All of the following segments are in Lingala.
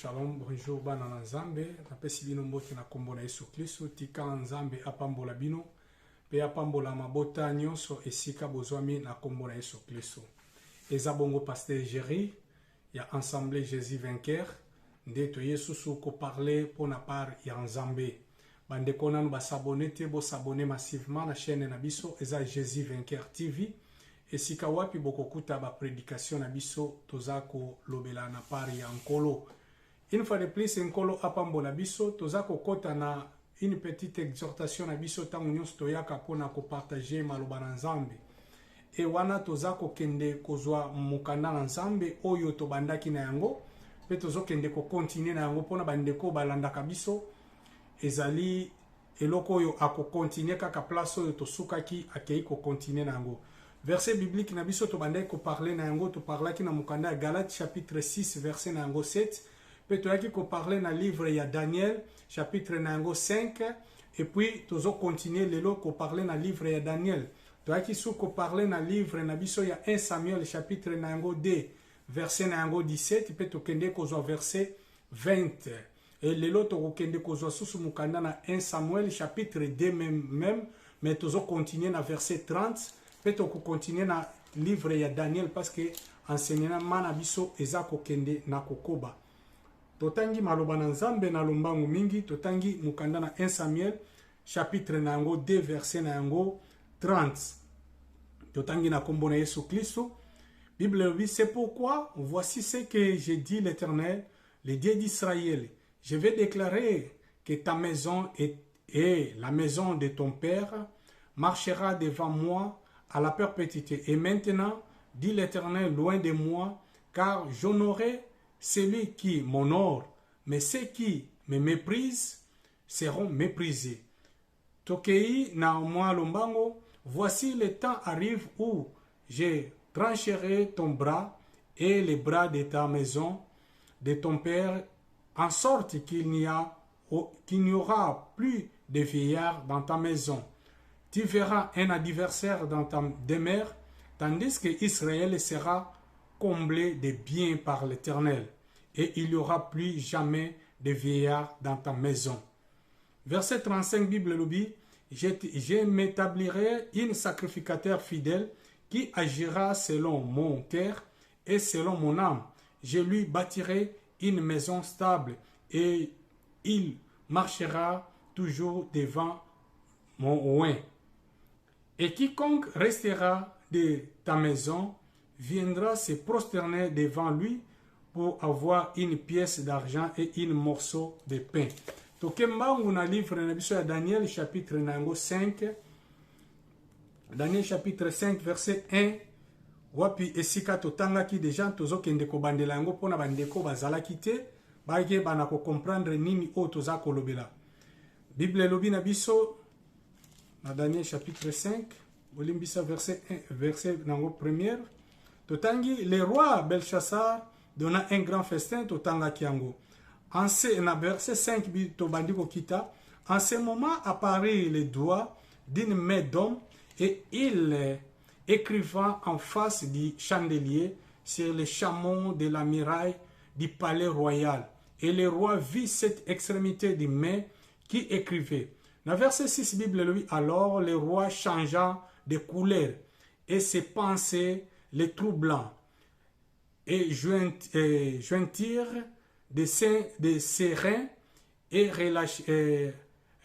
Shalom, bonjour, bana nzambe. Napesi bino mbote na kombo na Yesu Kristo. Tika nzambe apambola bino. Pe apambola mabota nyonso esika bozwami na kombo na Yesu Kristo. Eza bongo Pasteur Jerry ya Ensemble Jésus Vainqueur. Ndeto Yesu suko parler pour na part ya nzambe. Bandeko nanu basabone te bo s'abonner massivement na chaîne na biso eza Jésus Vainqueur TV. Esika wapi bokokuta ba prédication na biso tozako lobela na part ya nkolo. Une fois de plus, nkolo apambola biso, tozako kota na une petite exhortation na biso tangu nyonso toyaka pona ko partager maloba na nzambe. E wana tozako kende kozwa mukanda na nzambe oyo tobandaki na yango, pe tozokende ko continuer na yango pona bandeko balandaka biso. Ezali eloko oyo ako continuer kaka place oyo tosukaki akei ko continuer na yango. Verset biblique na biso tobandaki ko parler na yango, to parlaki na mukanda ya Galates chapitre 6 verset na yango 7. Puis tu as qui parler dans le livre il y a Daniel chapitre 5 et puis tu as continué le lot parler dans le livre il y a Daniel. Tu as qui parler dans le livre il y a 1 Samuel chapitre 2 verset 17 puis tu as verset 20 et le lot tu as sous mukanda na 1 Samuel chapitre 2 même mais tu as continué dans verset 30 puis tu as continué dans le livre il y a Daniel parce que enseignement manabiso ezako kende na kokoba. Totangi maloba na nzambe na lombangu mingi, totangi mukanda na 1 Samuel chapitre na yango 2 verset na yango 30. Totangi na kombo na Yesu Kristo. Bible dit, c'est pourquoi voici ce que j'ai dit l'Éternel, le Dieu d'Israël. Je vais déclarer que ta maison et la maison de ton père marchera devant moi à la perpétuité. Et maintenant, dit l'Éternel, loin de moi, car j'honorerai celui qui m'honore, mais ceux qui me méprisent seront méprisés. Tokei na moi lombango, voici le temps arrive où je trancherai ton bras et les bras de ta maison, de ton père, en sorte qu'il n'y aura plus de vieillards dans ta maison. Tu verras un adversaire dans ta demeure, tandis que Israël sera comblé de biens par l'Éternel, et il n'y aura plus jamais de vieillards dans ta maison. Verset 35, Bible le dit, je m'établirai un sacrificateur fidèle qui agira selon mon cœur et selon mon âme. Je lui bâtirai une maison stable et il marchera toujours devant mon oin. Et quiconque restera de ta maison viendra se prosterner devant lui pour avoir une pièce d'argent et un morceau de pain. Tokembangu na livre na biso ya Daniel chapitre 5. Daniel chapitre 5 verset 1. Wapi esika totangaki déjà tozokende ko bandela yango pona bandeko bazalaki te bage bana ko comprendre nini o toza kolobela. Bible lobi na biso na Daniel chapitre 5 olimbisa verset 1 verset nango première. Totangi, le roi Belshazzar donna un grand festin totanga kiango. En verset 5, en ce moment apparut le doigt d'une main d'homme et il écrivant en face du chandelier sur le chameau de la muraille du palais royal. Et le roi vit cette extrémité d'une main qui écrivait. Dans verset 6, Bible lui, alors le roi changea de couleur et ses pensées les troublant et jointirent des reins et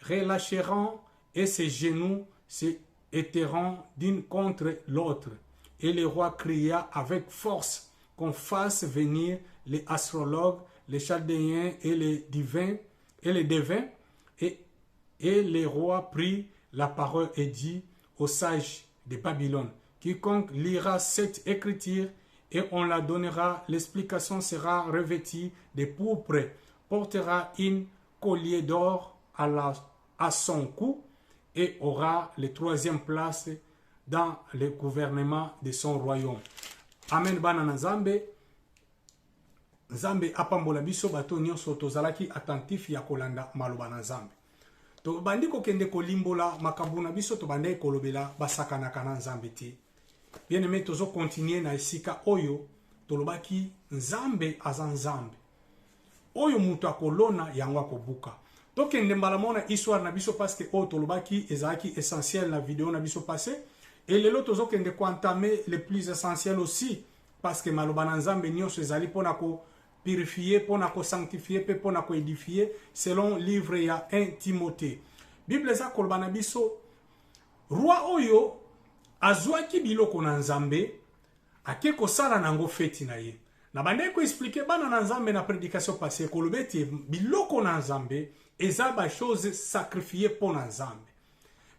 relâcheront et ses genoux se éterront d'une contre l'autre. Et le roi cria avec force qu'on fasse venir les astrologues, les chaldéens et les devins, et le roi prit la parole et dit aux sages de Babylone, quiconque lira cette écriture et on la donnera, l'explication sera revêtue de pourpre, portera un collier d'or à son cou et aura la 3e place dans le gouvernement de son royaume. Amen bana na Nzambe. Nzambe apambola biso bato nyonso tozalaki attentif ya kolanda maloba na Nzambe. To bandi ko kende ko limbola makambo na biso to bandi kolobela basakana kana Nzambe te. Bien aimé tozo continuer na esika oyo tolobaki Nzambe aza Nzambe. oyo mutu akolona yango akobuka. Tokende mbala mona histoire na biso parce que oyo tolobaki ezalaki essentiel na vidéo na biso passé, et lelo tozokende ko entamer le plus essentiel aussi parce que maloba na Nzambe nyonso ezali pona ko purifier, pona ko sanctifier, pe pona ko édifier selon livre ya 1 Timothée. Bible eza koloba na biso roi oyo azwaki biloko na Nzambe ake kosala nango feti na ye. Na bande ko expliquer bana na Nzambe na prédication passée kolobeti biloko na Nzambe eza ba chose sacrifiée pour na Nzambe.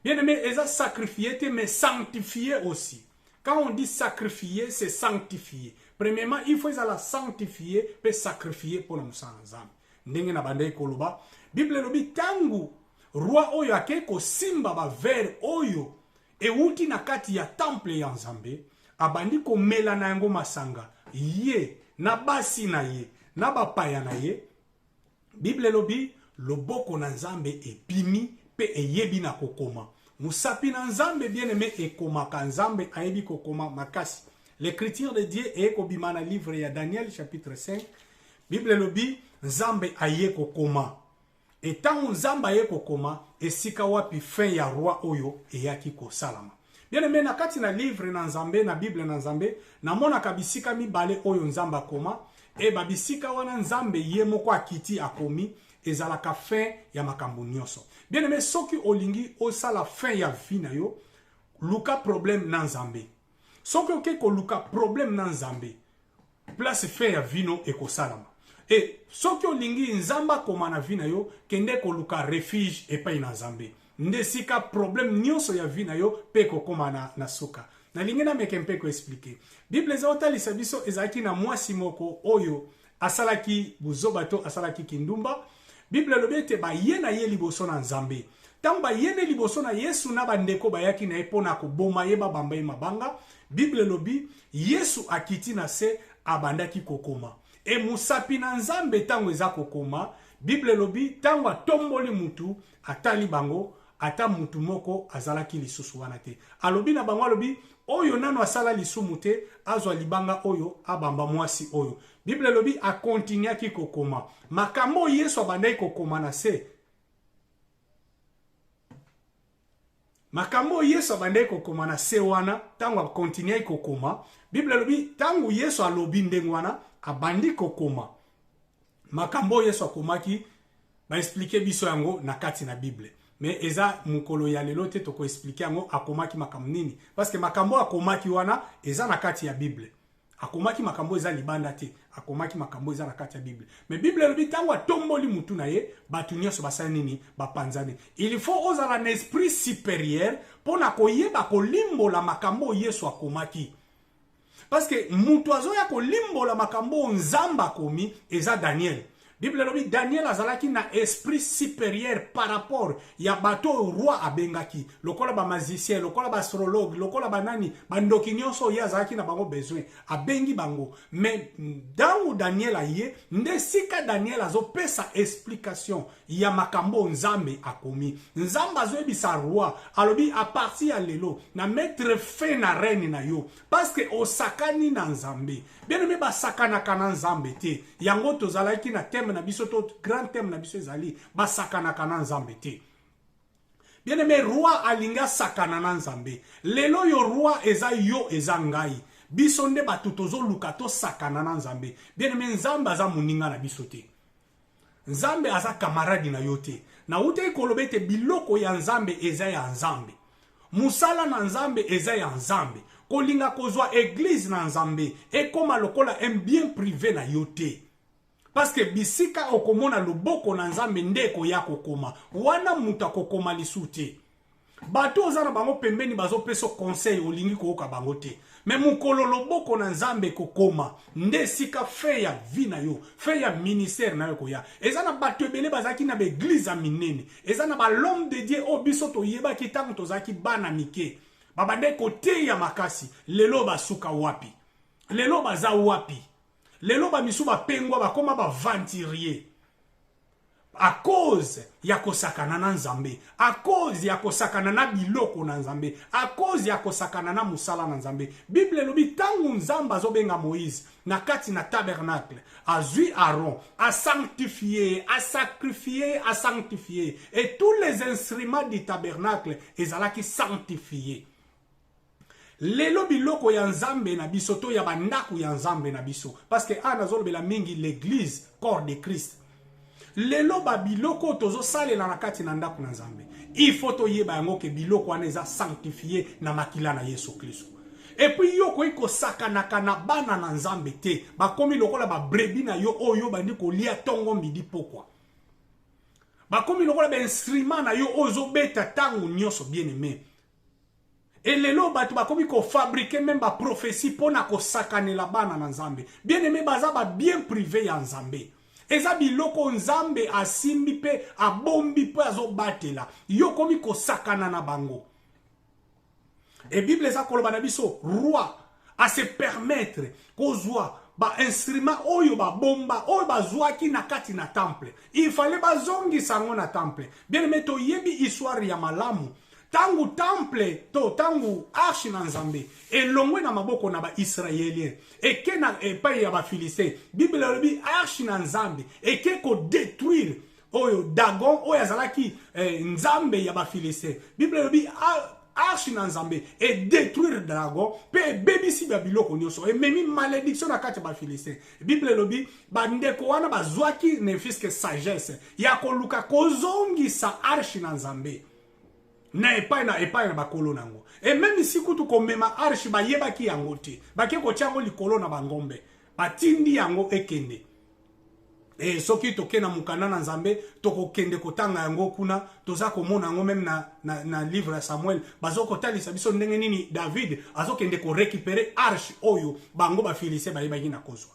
Bien aimé, eza sacrifié mais sanctifié aussi. Quand on dit sacrifier, c'est sanctifier. Premièrement, il faut la sanctifier et sacrifier pour le Moussa Nzambe. Ndenge na bande koloba, Bible lobi tangu roi oyo ake ko simba ba ver oyo e uti na kati ya temple ya Nzambe, abandi ko mela na yango masanga. Ye na basi na ye, na bapaya na ye. Bible lobi loboko na Nzambe epimi pe eyebi na kokoma. Musapi na Nzambe bien-aimé ekoma ka Nzambe ayebi kokoma makasi. L'écriture de Dieu est kobima na livre ya Daniel chapitre 5. Bible lobi Nzambe aye kokoma. Et tant Nzambe aye kokoma esika wapi fin ya roi oyo eyaki ko salama. Bien-aimé na kati na livre na Nzambe na Bible na Nzambe na mona kabisika mibale oyo Nzambe akoma e babisika wana Nzambe ye moko akiti akomi ezalaka fin ya makambo nyonso. Bien aimé, soki olingi osala fin ya vie na yo, luka problème na Nzambe. Soki oke ko luka problème na Nzambe, place fin ya vie no ekosalama. Et soki olingi Nzamba koma na vie na yo, kende ko luka refuge epai na Nzambe. Ndesika problème nyonso ya vie na yo pe ko koma na suka. Na lingi na meke mpe ko expliquer. Bible za otalisa biso ezalaki na mwasi moko oyo asalaki buzobato asalaki kindumba. Bible lobete ba yena ye liboso na Nzambe. Tamba yene liboso na Yesu na bandeko bayaki na epona ko boma yeba bamba ye mabanga. Bible lobi Yesu akiti na se abandaki kokoma. E musapi na Nzambe tango eza kokoma. Bible lobi tango atomboli mutu atali bango ata mutu moko azalaki lisusu wana te. Alobi na bango alobi oyo nano asala lisumu te azwa libanga oyo abamba mwasi oyo. Bible lobi a continuaki kokoma. Makambo Yesu abandai kokoma na se. Makambo Yesu abandai kokoma na se wana tango continuai kokoma. Bible lobi tango Yesu alobi ndenge wana abandi kokoma. Makambo Yesu akomaki ba expliquer biso yango na kati na Bible. Mais eza mukolo ya lelo te toko expliquer yango akomaki makambo nini parce que makambo akomaki wana eza na kati ya Bible. Akomaki makambo eza libanda te, akomaki makambo eza na kati ya Bible. Mais Bible lobi tango tomboli mutu na ye, batu nyonso basala nini bapanzane. Il faut ozala na esprit supérieur pona koyeba kolimbola makambo Yesu akomaki. Parce que mutu azoya kolimbola makambo Nzamba akomi eza Daniel. Bible lobi Daniel azalaki na esprit supérieur par rapport ya bato roi abengaki. Lokola ba magicien, lokola ba astrologue, lokola ba nani, bandoki nyonso ye azalaki na bango besoin. Abengi bango. Mais dans Daniel aye, ndesika Daniel azopesa explication ya makambo Nzambe akomi. Nzamba azoyebisa roi, alobi a partir ya lelo na mettre fin na reine na yo parce que osakani na Nzambe. Bien aimé ba sakana kana Nzambe te. Yango tozalaki na thème na biso to grand thème na biso ezali ba sakana kana Nzambe te. Bien aimé roi alinga sakana na Nzambe. Lelo yo roi eza yo eza ngai. Biso nde batu tozoluka to sakana na Nzambe. Bien aimé Nzambe aza muninga na biso te. Nzambe aza camarade na yo te. Na ute kolobete biloko ya Nzambe eza ya Nzambe. Musala na Nzambe eza ya Nzambe. Kolinga kozwa église na Nzambe ekoma lokola un bien privé na yo te. Parce que bisika okomona loboko na Nzambe ndeko ya kokoma. Wana muta kokoma lisu te. Bato ozana bango pembeni bazo peso conseil olingi koyoka bango te. Mais mukolo loboko na Nzambe kokoma nde sika fe ya vie na yo, fe ya ministère na yo koya. Ezana bato ebele bazaki na beglise minene. Ezana ba l'homme de Dieu obiso to yeba ki tango tozaki bana mike. Babande kote ya makasi, lelo basuka wapi. Lelo baza wapi. Lelo ba misu ba pengwa ba koma ba venturier. à cause ya kosakana na nzambe, à cause ya kosakana na biloko na nzambe, à cause ya kosakana na musala na nzambe. Bible lobi tangu nzamba azobenga Moïse na kati na tabernacle, azui Aaron, a sanctifié, a sacrifié, a sanctifié, et tous les instruments du tabernacle ezalaki sanctifié. Lelo biloko ya nzambe na biso to ya bandaku ya nzambe na biso, parce que ana zolobela mingi l'église corps de Christ. Lelo ba biloko tozo salela na kati na ndaku na nzambe, il faut toyeba yango ke biloko wana eza sanctifié na makila na Yesu Kristo. Et puis yoko iko sakanaka na bana na nzambe te, bakomi lokola ba brebi na yo oyo bandi kolia tongo midi pokwa. Bakomi lokola ba instrument na yo ozo beta tangu nyonso bien aimé. Et lelo batu bakomi ko fabriquer même ba prophétie pona ko sakanela bana na nzambe. Bien aimé baza ba bien privé ya nzambe. Eza biloko nzambe asimbi pe abombi pe azobatela. Yo komi ko sakana na bango. Et Bible eza koloba na biso roi à se permettre kozwa ba instrument oyo ba bomba oyo bazwaki na kati na temple. Il fallait bazongi sango na temple. Bien aimé to yebi histoire ya malamu. Tangu temple to tangu arche na nzambe elongwe na maboko na ba israélien eke na epai ya ba Philistin. Bible lobi arche na nzambe eke ko détruire oyo Dagon oyo azalaki nzambe ya ba Philistin. Bible lobi arche na nzambe et détruire Dagon pe bebisi ba biloko nyonso et memi malédiction na kati ba Philistin. Bible lobi bandeko wana bazwaki ne fiske sagesse ya koluka kozongi sa arche na nzambe na epai na bakolo nango. Et même ici kutu komema arche ba yebaki yango te. Bake ko tiango likolo na bangombe. Batindi yango ekende. Et soki toke na mukana na nzambe toko kende kotanga yango kuna toza komona yango même na livre ya Samuel bazoko talisa biso ndenge nini David azokende ko récupérer arche oyo bango ba Philistin ba yebaki na kozwa.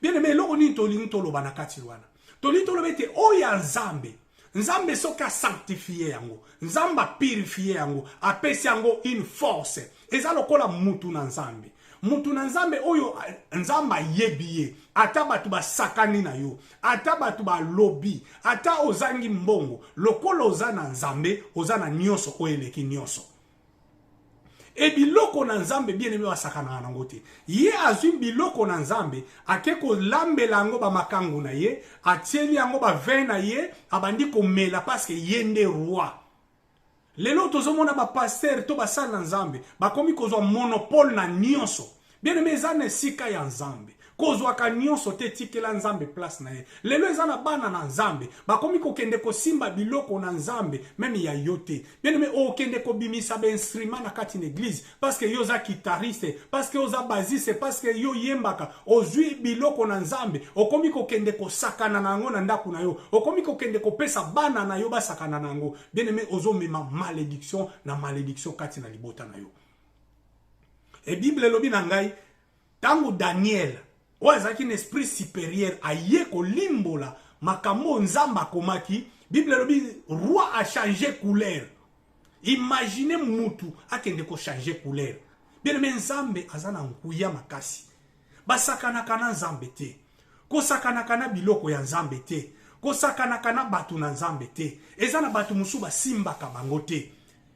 Bien aimé loko ni tolingi toloba na kati wana. Tolingi tolobete oya nzambe. Nzambe soka sanctifié yango, nzamba purifié yango, apesi yango une force. Eza lokola mutu na nzambe. Mutu na nzambe oyo nzamba yebiye, ata batu ba sakani na yo, ata batu ba lobby, ata ozangi mbongo, lokola oza na nzambe, oza na nyonso oyeleki nyonso. Et biloko na nzambe bien aimé wasakana na ngote. Ye azwi biloko na nzambe akeko lambela yango ba makangu na ye, atieli yango ba vin na ye, abandi ko mela parce que yende roi. Lelo tozomona ba pasteur to ba sala na nzambe, bakomi kozwa monopole na nyonso. Bien aimé zane sika ya nzambe. Kozwa ka nyonso te tikela nzambe place na ye. Lelo ezana bana na nzambe, bakomi ko kende ko simba biloko na nzambe, même ya yote. Bien aimé o kende ko bimisa ba instrument na kati na église parce que yo za guitariste, parce que yo za basiste, parce que yo yembaka, ozwi biloko na nzambe, okomi ko kende ko sakana nango na ndaku na yo, okomi ko kende ko pesa bana na yo ba sakana nango. Bien aimé ozo mema malédiction na malédiction kati na libota na yo. Et Bible lobi na ngai tangu Daniel oazaki un esprit supérieur aye ko limbola makambo nzamba komaki. Bible lobi roi a changé couleur. Imaginez mutu akende ko changer couleur. Bien aimé nzambe azana nkuya makasi. Basakana kana nzambe te. Kosakana kana biloko ya nzambe te. Kosakana kana batu na nzambe te. Ezana batu musu basimba ka bango te.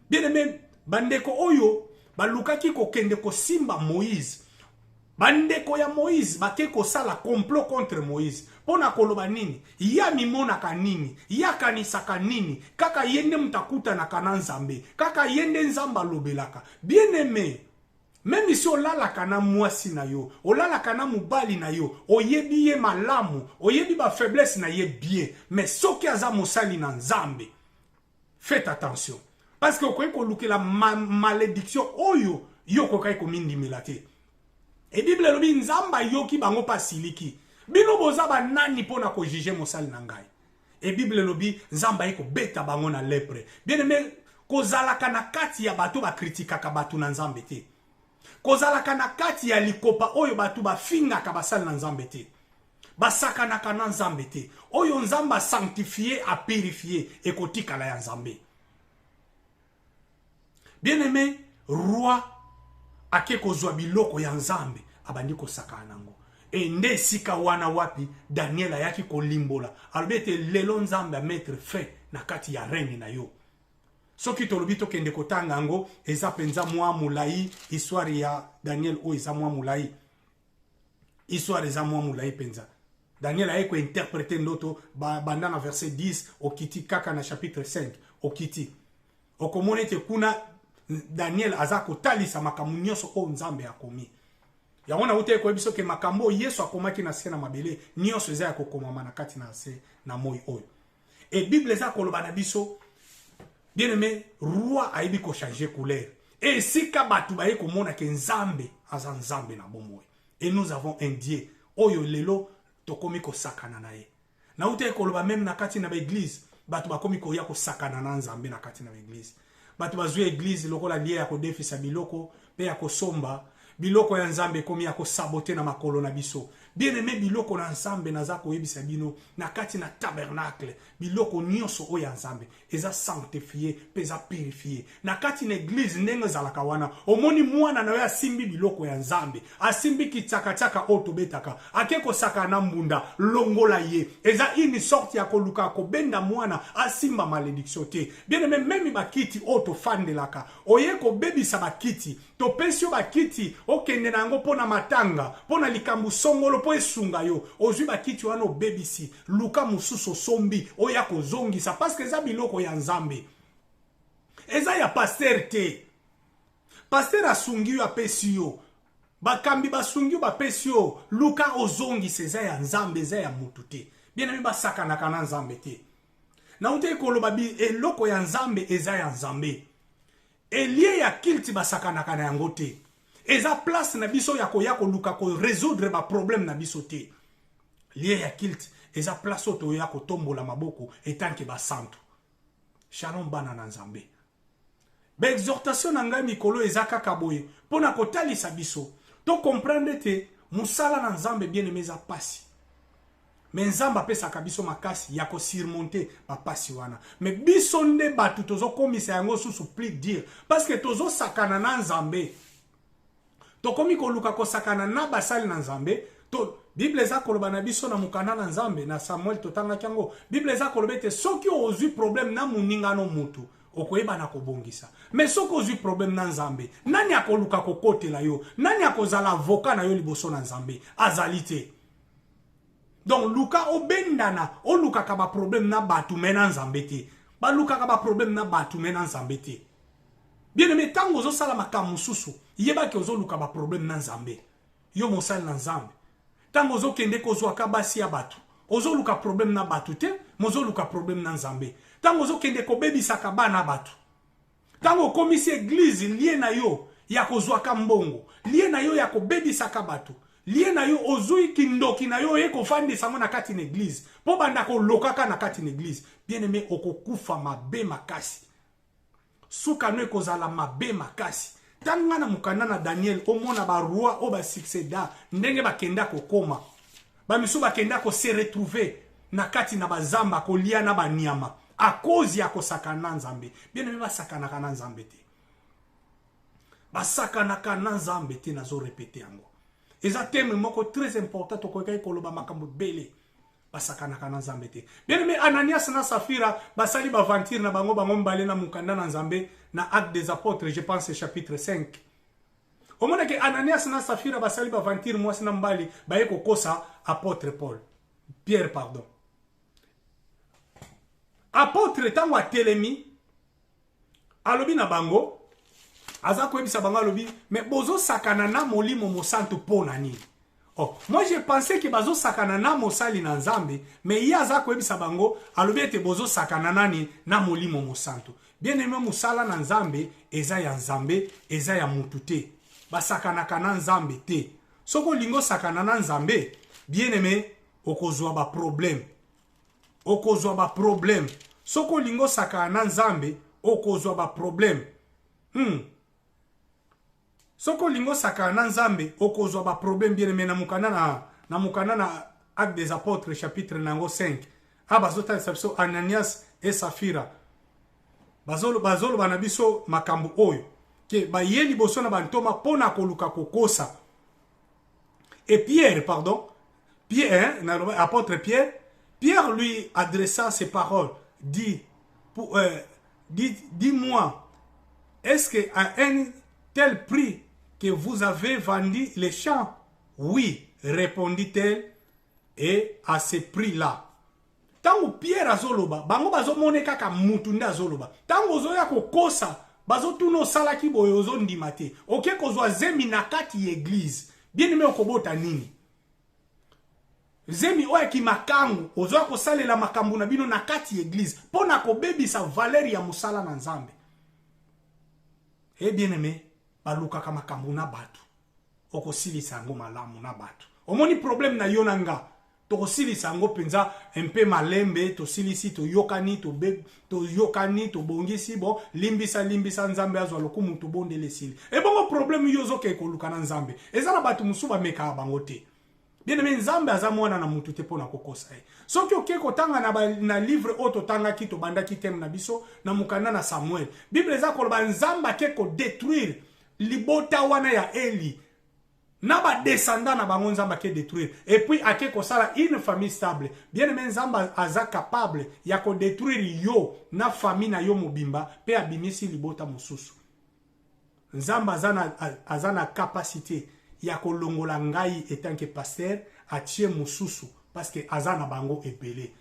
Bien aimé bandeko oyo balukaki ko kende ko simba Moïse. Bandeko ya Moïse bake kosala complot contre Moïse. Pona koloba nini? Ya mimona kanini? Ya kanisaka nini? Kaka yende mutakuta na kana nzambe. Kaka yende nzamba lobelaka. Bien aimé. Même si olalaka na mwasi na yo, olalaka na mubali na yo, oyebi ye malamu, oyebi ba faiblesse na ye bien. Mais soki aza mosali na nzambe. Faites attention. Parce que okoki kolukela malédiction oyo yo kokai komindimela te. Et Bible lobi nzamba yoki bango pa siliki. Bino boza ba nani pona ko juger mosali na ngai. Et Bible lobi nzamba iko beta bango na lepre. Bien aimé kozalaka na kati ya bato ba kritikaka bato na nzambe te. Kozalaka na kati ya likopa oyo bato ba fingaka basali na nzambe te. Basakanaka na nzambe te. Oyo nzamba sanctifié a purifié ekotikala ya nzambe. Bien aimé roi ake kozwa biloko ya nzambe abandi kosaka nango. e nde esika wana wapi Daniel ayaki kolimbola alobi ete lelo nzambe amettre fin na kati ya règne na yo. Soki tolobi tokende kotanga yango eza penza mwa mulai, histoire ya Daniel o eza mwa mulai, histoire eza mwa mulai penza. Daniel aye ko interpréter ndoto banda na verset 10 okiti kaka na chapitre 5 okiti okomona ete kuna Daniel aza kotalisa makambo nyonso o nzambe akomi. Yango na ute ko biso ke makambo Yesu akomaki na se na mabele nyonso eza ya kokomama na kati na se na moi oyo. Et Bible eza koloba na biso bien aimé roi aibi ko changer couleur. Et sika batu baye komona ke nzambe aza nzambe na bomoi. Et nous avons un Dieu oyo lelo tokomi ko sakana na ye. Na ute koloba même na kati na ba église batu bakomi ko ya ko sakana na nzambe na kati na ba église. Batu bazwe église lokola lié ya ko defisa biloko pe ya ko somba biloko ya nzambe komi ya ko saboter na makolo na biso. Bien aimé biloko na nzambe naza ko yebisa bino na kati na tabernacle biloko nyonso o ya nzambe eza sanctifié pe eza purifié na kati na église ndenge zalaka wana omoni mwana na yo asimbi biloko ya nzambe asimbi kitaka o tobetaka ake ko saka na mbunda longola ye eza une sorte ya koluka ko benda mwana asimba malédiction te. Bien aimé même bakiti o to fandelaka oye ko bebisa bakiti to pesio bakiti o kende na ngo pona matanga pona likambu songolo po esunga yo ozwi bakiti wana obebisi luka mususu sombi oya kozongisa parce que eza biloko ya nzambe eza ya pasteur te. Pasteur asungi yo apesi yo bakambi basungi yo bapesi yo luka ozongisa eza ya nzambe eza ya mutu te. Bien aimé basakanaka na nzambe te. Na ute koloba bi eloko ya nzambe eza ya nzambe elie ya kilti basakanaka na yango te. Eza place na biso ya koya koluka ko résoudre ba problème na biso te. Lié ya kilt eza place oto ya kotombola maboko etanke ba santo. Shalom bana na nzambe. Ba exhortation na ngai mikolo eza kaka boye pona kotalisa biso to comprendre te musala na nzambe bien aimé za pasi. Mais nzamba pesa kabiso makasi ya ko surmonter ba pasi wana. Mais biso nde batu tozo komisa yango susu plus dire parce que tozo sakana na nzambe. Tokomi koluka kosakana na basali na nzambe to Bible eza koloba na biso na mukana na nzambe na Samuel totanga kyango Bible eza koloba ete soki ozwi problème na muninga no mutu okoyeba na kobongisa mais soki ozwi problème na nzambe nani akoluka kokotela yo nani akozala avocat na yo liboso na nzambe azali te. Donc luka obendana oluka ka ba problème na batu mena nzambe te ba luka ka ba problème na batu mena nzambe te. Bien aimé tango zo sala makamu susu yeba ke ozo luka ba problème na nzambe yo mosali na nzambe tango ozo kende ko zwa ka basi ya batu ozo luka problème na batu te mozo luka problème na nzambe tango ozo kende ko bebisa ka bana batu tango komisi église lié na yo ya ko zwa ka mbongo lié na yo ya ko bebisa ka batu lié na yo ozui kindoki na yo ye ko fandisa na kati na église po banda ko lokaka na kati na église. Bien aimé okokufa mabe makasi suka no ekozala mabe makasi. Tanga na mukanda na Daniel omona ba roi o ba succéda ndenge bakenda kokoma ba misu bakenda ko se retrouver na kati na bazamba ko lia na banyama a cause ya ko sakana nzambe. Bien aimé basakana kana nzambe te basakana kana nzambe te nazo répéter yango eza thème moko très important to ko kay koloba makambo bele basakana kana nzambe te. Bien aimé Ananias na Safira basali ba aventure na bango mbale na mukanda na nzambe na Actes des Apôtres je pense chapitre 5. Omona ke Ananias na Safira basali ba aventure mwasi na mbali baye kokosa apôtre Pierre pardon. Apôtre tango atelemi alobi na bango aza koyebisa bango alobi mais bozo sakana na molimo mosantu pona nini. Oh, moi je pensais que bazo sakana na mosali na nzambe mais iya za koyebisa bango alobi ete bozo sakana nani na molimo mosantu. Bien aimé musala na nzambe eza ya nzambe eza ya mutu te basakana kana nzambe te. Soko lingo sakana na nzambe bien aimé okozwa ba problème soko lingo sakana na nzambe okozwa ba problème soko lingo sakana na nzambe okozwa ba problème. Bien aimé na mukana na Actes des Apôtres chapitre nango 5 abazota sabso Ananias et Safira bazolo bana biso makambo oyo ke bayeli boso na bantoma pona koluka kokosa Et Pierre, pardon, Pierre, hein, apôtre Pierre, Pierre lui adressa ces paroles, dit, dis-moi, est-ce qu'à un tel prix que vous avez vendu les champs? Oui, répondit-elle, et à ce prix-là. Tango Pierre azoloba, bango bazomone kaka mutu nde azoloba. Tango ozoya kokosa, bazotuna osalaki boye ozondima te. Oke kozwa zemi na kati église. Bien aimé okobota nini? Zemi oya ki makangu, ozoya kosalela makambu na bino na kati église. Pona kobebisa valeur ya musala na Nzambe. Eh bien aimé, balukaka makambu na batu. Okosilisa yango malamu na batu. Omoni problème na yo nanga. Tokosilisa yango penza mpe malembe, tosilisi toyokani, toyokani, tobongisi bon, limbisa Nzambe azwa lokumu tobondele sili. E bongo problème yo zoke koluka na Nzambe. Eza na batu musuba meka bango te. Bien aimé Nzambe aza mwana na mutu te pona kokosa e. Soki oke kotanga na livre oto tanga ki to banda ki tem na biso na mukanda na Samuel. Bible eza koloba Nzambe ke ko détruire libota wana ya Eli. Naba descendant na bango Nzamba ke détruire. Et puis ake ko sala une famille stable. Bien aimé Nzamba aza capable ya ko détruire yo na famille na yo mobimba pe abimisi libota mususu. Nzamba azana capacité ya ko longola ngai etant que pasteur atie mususu parce que azana bango ebele.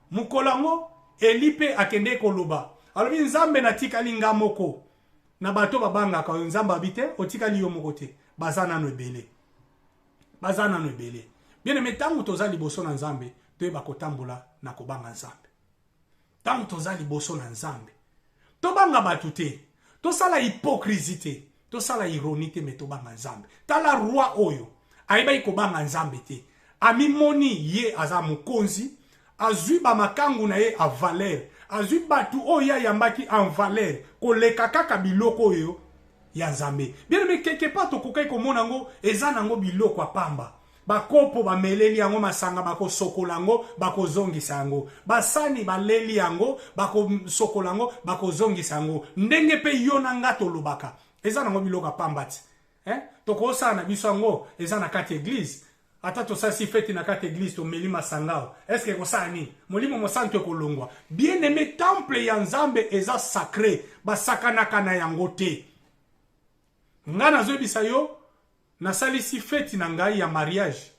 Mukolango Elipe akende koloba. Alors Nzambe na tikali nga moko. Na bato babanga ka Nzamba bite otikali yo moko te. Bazana no ebele. Bazana no ebele. Bien aimé tangu toza liboso na Nzambe, toyeba kotambola na kobanga Nzambe. Tangu toza liboso na Nzambe, tobanga batu te. Tosala hypocrisie te. Tosala ironie te me tobanga Nzambe. Tala roi oyo, aiba ikobanga Nzambe te. Amimoni ye aza mukonzi, azui ba makangu na ye a valeur. Azui batu oya yambaki en valeur. Koleka kaka biloko oyo ya Nzambe. Bien aimé quelque part tokokai komona ngo eza nango biloko apamba. Bakopo bameleli yango masanga bako sokolango bako zongisa yango. Basani baleli yango bako sokolango bako zongisa yango. Ndenge pe yona ngato lobaka. Eza nango biloko apamba ti. Toko sana biso yango eza na kati église. Ata to sasi feti na kati église to meli masangao. Est-ce que ko sani molimo mosanto kolongwa. Bien aimé temple ya Nzambe eza sacré. Basakana kana yango te. Nga nazobisa yo nasalisi feti na ngai ya mariage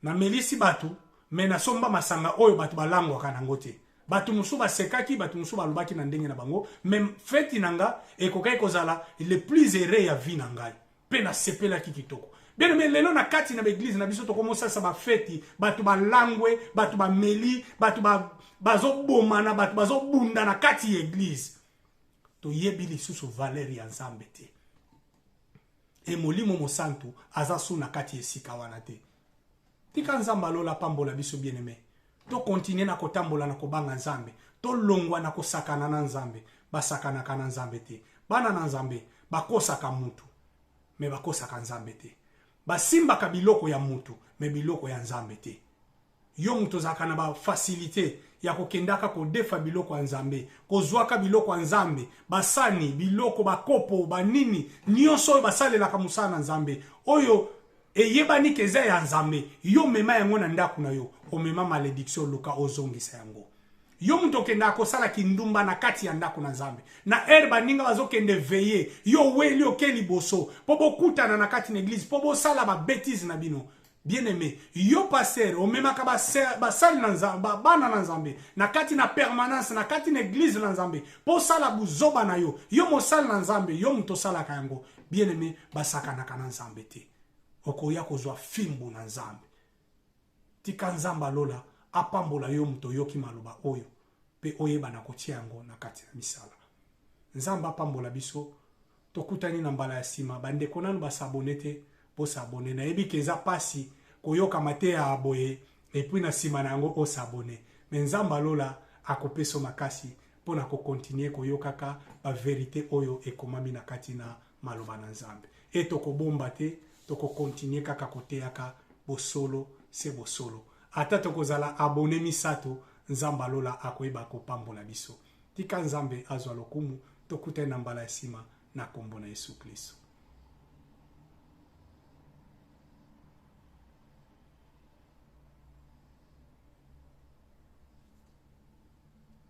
na melisi batu me nasomba masanga oyo batu balangwaka nango te. Batu musu basekaki, batu musu balobaki na ndenge na bango, me feti na nga ekokai kozala le plus heureux ya vie na ngai. Pe na sepelaki kitoko. Bien mais lelo na kati na église na biso tokomosasa ba feti, batu balangwe, batu bameli, batu bazobomana, batu bazobunda na kati ya église. To yebi lisusu valeur ya Nzambe te. E molimo mosantu azasu na kati esika wana te. Tika Nzamba lola pambola biso bien aimé. To continue na kotambola na kobanga Nzambe. To longwa na kosakana na Nzambe. Basakana kana Nzambe te. Bana na Nzambe bakosaka mutu. Me bakosaka Nzambe te. Basimbaka biloko ya mutu. Me biloko ya Nzambe te. Yo mutu zakana ba facilité ya kokendaka kodefa biloko ya Nzambe, kozwaka biloko ya Nzambe, basani biloko bakopo banini nyonso oyo basalelaka musala na Nzambe oyo eyebani keza ya Nzambe, yo mema yango na ndako na yo, omema malédiction luka ozongisa yango. Yo mutu okenda kosala kindumba na kati ya ndako na Nzambe, na herba ninga bazokende veiller, yo weli okeli boso, po bokutana na kati na église, po bosala ba bêtise na bino. Bien aimé, yo passer, o mema ka basali na Nzambe, bana na Nzambe, na kati na permanence, na kati na église na Nzambe, po sala buzoba na yo mosala na Nzambe, yo muto sala kango, bien aimé, basaka na kana Nzambe te. Okoya kozwa fimbu na Nzambe. Tika Nzamba lola, apambola yo muto yoki maloba oyo, pe oyeba na kotia yango na kati na misala. Nzamba apambola biso, tokutani na mbala ya sima, bandeko nanu basabone te, s'abonner na ebi keza pasi koyoka mate ya aboye et puis na sima na yango s'abonner mais Nzamba lola akopeso makasi pona ko continuer koyokaka ba vérité oyo ekomami na kati na maloba na Nzambe et toko bomba te toko continuer kaka koteaka bosolo se bosolo ata toko zala abonné misato Nzamba lola akoyeba kopambola biso tika Nzambe azwa lokumu tokutana na mbala ya sima na kombo na Yesu Kristo.